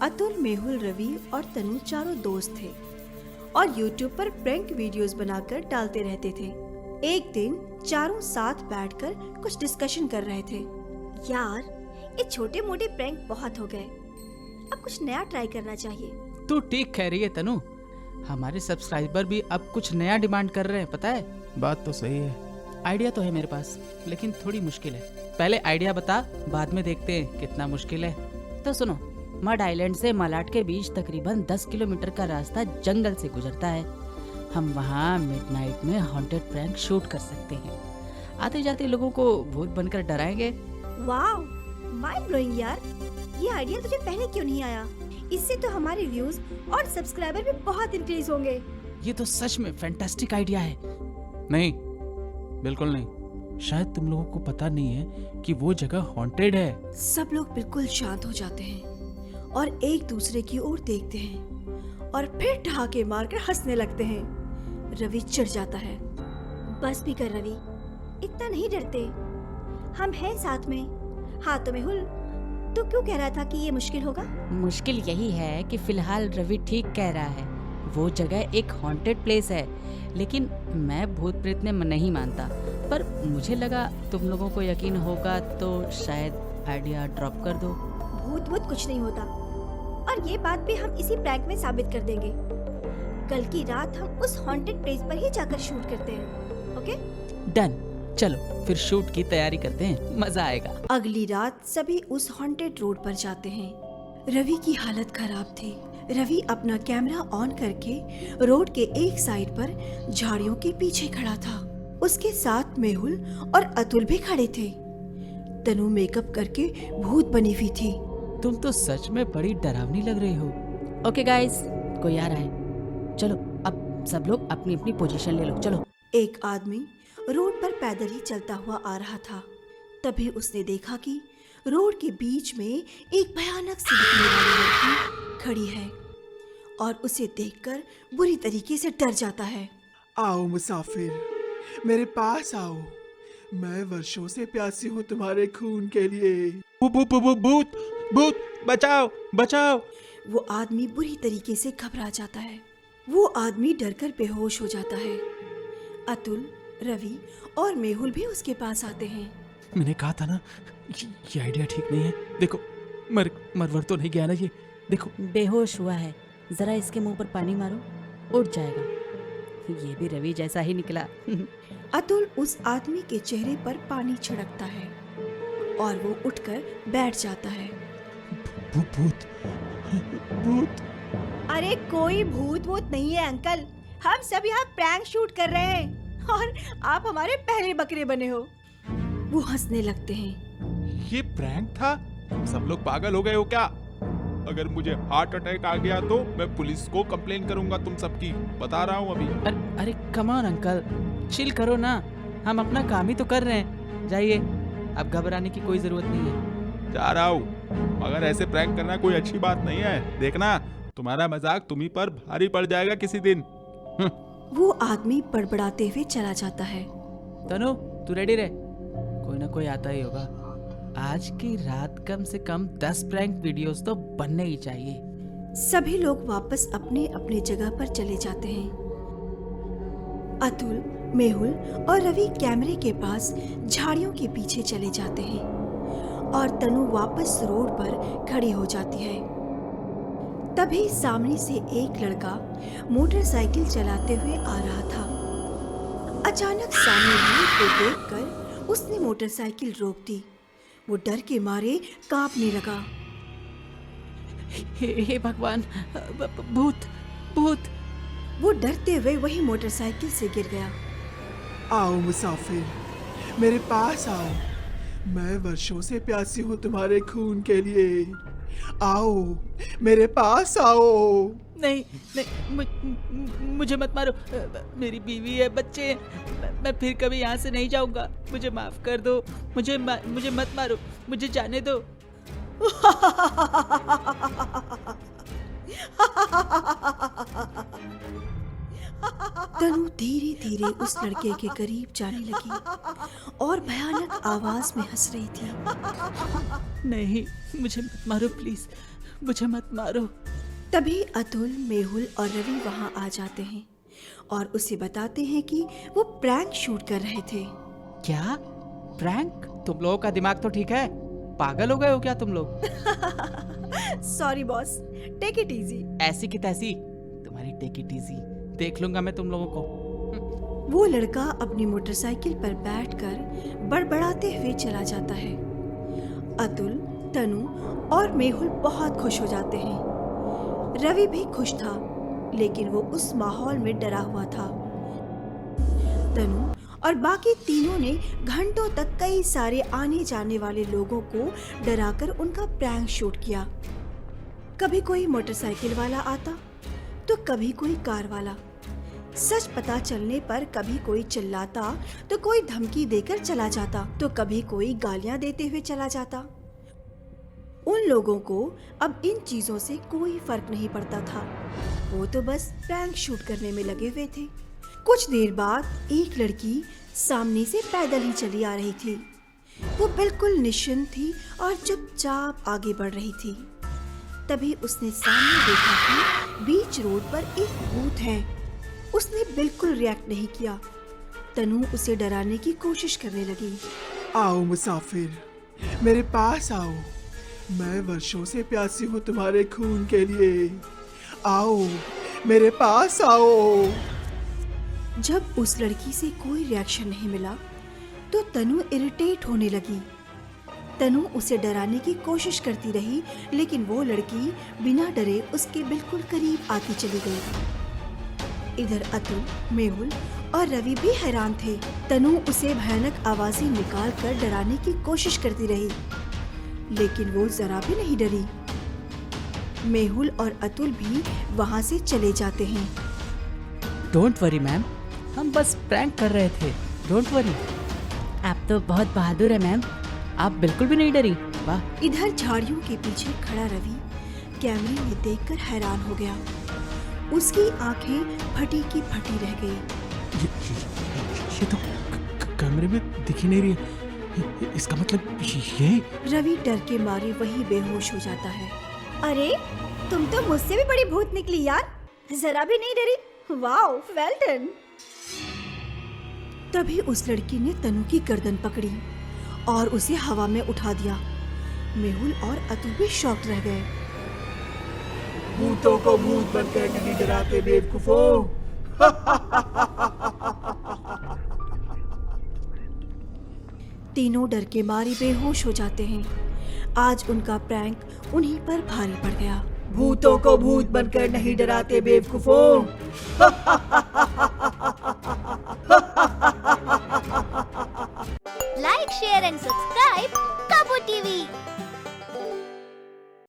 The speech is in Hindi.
अतुल, मेहुल, रवि और तनु चारों दोस्त थे और YouTube पर प्रैंक वीडियोस बनाकर डालते रहते थे। एक दिन चारों साथ बैठकर कुछ डिस्कशन कर रहे थे। यार, ये छोटे मोटे प्रैंक बहुत हो गए, अब कुछ नया ट्राई करना चाहिए। तू ठीक कह रही है तनु, हमारे सब्सक्राइबर भी अब कुछ नया डिमांड कर रहे हैं, पता है। बात तो सही है। आइडिया तो है मेरे पास, लेकिन थोड़ी मुश्किल है। पहले आइडिया बता, बाद में देखते हैं कितना मुश्किल है। तो सुनो, मड आइलैंड से मलाड के बीच तकरीबन 10 किलोमीटर का रास्ता जंगल से गुजरता है। हम वहाँ मिडनाइट में हॉन्टेड प्रैंक शूट कर सकते हैं। आते जाते लोगों को भूत बनकर डराएंगे। वाह, माइंड ब्लोइंग यार, ये आइडिया तुझे पहले क्यों नहीं आया? इससे तो हमारे व्यूज और सब्सक्राइबर भी बहुत इंक्रीज होंगे। ये तो सच में फैंटास्टिक आइडिया है। नहीं, बिल्कुल नहीं। शायद तुम लोगों को पता नहीं है कि वो जगह हॉन्टेड है। सब लोग बिल्कुल शांत हो जाते हैं और एक दूसरे की ओर देखते हैं और फिर ठहाके मारकर हंसने लगते हैं। रवि चिढ़ जाता है। बस भी कर रवि, इतना नहीं डरते, हम हैं साथ में। हाँ तो मेहुल, तू क्यों कह रहा था कि ये मुश्किल होगा? मुश्किल यही है कि फिलहाल रवि ठीक कह रहा है। वो जगह एक हॉन्टेड प्लेस है, लेकिन मैं भूत प्रेत में नहीं मानता। पर मुझे लगा तुम लोगों को यकीन होगा, तो शायद आइडिया ड्रॉप कर दो। भूत वूत कुछ नहीं होता, और ये बात भी हम इसी प्रैंक में साबित कर देंगे। कल की रात हम उस हॉन्टेड प्लेस पर ही जाकर शूट करते हैं, ओके? डन, चलो फिर शूट की तैयारी करते हैं, मजा आएगा। अगली रात सभी उस हॉन्टेड रोड पर जाते हैं। रवि की हालत खराब थी। रवि अपना कैमरा ऑन करके रोड के एक साइड पर झाड़ियों के पीछे खड़ा था। उसके साथ मेहुल और अतुल भी खड़े थे। तनु मेकअप करके भूत बनी हुई थी। तुम तो सच में बड़ी डरावनी लग रही हो। ओके गाइस, कोई आ रहा है, चलो अब सब लोग अपनी अपनी पोजीशन ले लो, चलो। एक आदमी रोड पर पैदल ही चलता हुआ आ रहा था। तभी उसने देखा कि रोड के बीच में एक भयानक सी दिखने वाली लड़की खड़ी है और उसे देखकर बुरी तरीके से डर जाता है। आओ मुसाफिर, मेरे पास आओ। मैं वर्षों से प्यासी हूँ तुम्हारे खून के लिए। भूत भूत, बचाओ बचाओ। वो आदमी बुरी तरीके से घबरा जाता है। वो आदमी डरकर बेहोश हो जाता है। अतुल, रवि और मेहुल भी उसके पास आते हैं। मैंने कहा था ना, ये आइडिया ठीक नहीं है। देखो, मरवर तो नहीं गया ना ये? देखो, बेहोश हुआ है, जरा इसके मुंह पर पानी मारो, उठ जाएगा। ये भी रवि जैसा ही निकला। अतुल उस आदमी के चेहरे पर पानी छिड़कता है और वो उठकर बैठ जाता है। भूत भूत। अरे कोई भूत वूत नहीं है अंकल, हम सब यहाँ प्रैंक शूट कर रहे हैं और आप हमारे पहले बकरे बने हो। वो हंसने लगते हैं। ये प्रैंक था? सब लोग पागल हो गए हो क्या? अगर मुझे हार्ट अटैक आ गया तो मैं पुलिस को कंप्लेन करूंगा तुम सबकी, बता रहा हूँ अभी। अरे कम ऑन अंकल, चिल करो ना, हम अपना काम ही तो कर रहे हैं। जाइए, अब घबराने की कोई जरूरत नहीं है। जा रहा हूँ, मगर ऐसे प्रैंक करना कोई अच्छी बात नहीं है। देखना, तुम्हारा मजाक तुम्ही पर भारी पड़ जाएगा किसी दिन। वो आदमी बड़बड़ाते हुए चला जाता है। तनु, तू रेडी रहे, कोई ना कोई आता ही होगा। आज की रात कम से कम 10 प्रैंक वीडियोस तो बनने ही चाहिए। सभी लोग वापस अपने अपने जगह पर चले जाते हैं। अतुल, मेहुल और रवि कैमरे के पास झाड़ियों के पीछे चले जाते हैं और तनु वापस रोड पर खड़ी हो जाती है। तभी सामने से एक लड़का मोटरसाइकिल चलाते हुए आ रहा था। अचानक सामने भूत को देखकर उसने मोटरसाइकिल रोक दी। वो डर के मारे कांपने लगा। हे भगवान, भूत भूत। वो डरते हुए वही मोटरसाइकिल से गिर गया। आओ मुसाफिर, मेरे पास आओ। मैं वर्षों से प्यासी हूँ तुम्हारे खून के लिए। आओ, मेरे पास आओ। नहीं नहीं, मुझे मत मारो, मेरी बीवी है, बच्चे हैं, मैं फिर कभी यहाँ से नहीं जाऊंगा। मुझे माफ कर दो, मुझे मत मारो, मुझे जाने दो। तनु धीरे धीरे उस लड़के के करीब जाने लगी और भयानक आवाज में हंस रही थी। नहीं, मुझे मत मारो प्लीज, मुझे मत मारो। तभी अतुल, मेहुल और रवि वहां आ जाते हैं और उसे बताते हैं कि वो प्रैंक शूट कर रहे थे। क्या प्रैंक? तुम लोगों का दिमाग तो ठीक है? पागल हो गए हो क्या तुम लोग? Sorry boss, take it easy. ऐसी की तैसी तुम्हारी टेक इट इजी देख लूंगा मैं तुम लोगों को। वो लड़का अपनी मोटरसाइकिल पर बैठकर बड़बड़ाते हुए चला जाता है। अतुल, तनु और मेहुल बहुत खुश हो जाते हैं। रवि भी खुश था, लेकिन वो उस माहौल में डरा हुआ था। तनु और बाकी तीनों ने घंटों तक कई सारे आने जाने वाले लोगों को डराकर उनका प्रैंक शूट किया। कभी कोई मोटरसाइकिल वाला आता तो कभी कोई कार वाला। सच पता चलने पर कभी कोई चिल्लाता तो कोई धमकी देकर चला जाता, तो कभी कोई गालियां देते हुए चला जाता। उन लोगों को अब इन चीजों से कोई फर्क नहीं पड़ता था। वो तो बस प्रैंक शूट करने में लगे हुए थे। कुछ देर बाद एक लड़की सामने से पैदल ही चली आ रही थी। वो बिल्कुल निश्चिंत थी और चुपचाप आगे बढ़ रही थी। तभी उसने सामने देखा कि बीच रोड पर एक भूत है। उसने बिल्कुल रिएक्ट नहीं किया। तनु उसे डराने की कोशिश करने लगी। आओ मुसाफिर, मेरे पास आओ। मैं वर्षों से प्यासी हूँ तुम्हारे खून के लिए। आओ, मेरे पास आओ। जब उस लड़की से कोई रिएक्शन नहीं मिला तो तनु इरिटेट होने लगी। तनु उसे डराने की कोशिश करती रही, लेकिन वो लड़की बिना डरे उसके बिल्कुल करीब आती चली गई। इधर अतुल, मेहुल और रवि भी हैरान थे। तनु उसे भयानक आवाजें निकाल कर डराने की कोशिश करती रही, लेकिन वो जरा भी नहीं डरी। मेहुल और अतुल भी वहाँ से चले जाते हैं। डोंट वरी मैम, हम बस प्रैंक कर रहे थे। Don't worry. आप तो बहुत बहादुर है मैम, आप बिल्कुल भी नहीं डरी। वाह। इधर झाड़ियों के पीछे खड़ा रवि कैमरे में देखकर हैरान हो गया। उसकी आंखें फटी की फटी रह गई। ये तो कमरे में दिख ही नहीं रही है। इसका मतलब ये। रवि डर के मारे वही बेहोश हो जाता है। अरे तुम तो मुझसे भी बड़ी भूत निकली यार, जरा भी नहीं डरी। Wow, well done. तभी उस लड़की ने तनु की गर्दन पकड़ी और उसे हवा में उठा दिया। मेहुल और अतुल भी शॉक रह गए। भूतों को भूत बनकर नहीं डराते बेवकूफों। तीनों डर के मारे बेहोश हो जाते हैं। आज उनका प्रैंक उन्हीं पर भारी पड़ गया। भूतों को भूत बनकर नहीं डराते बेवकूफों। Like, share and subscribe.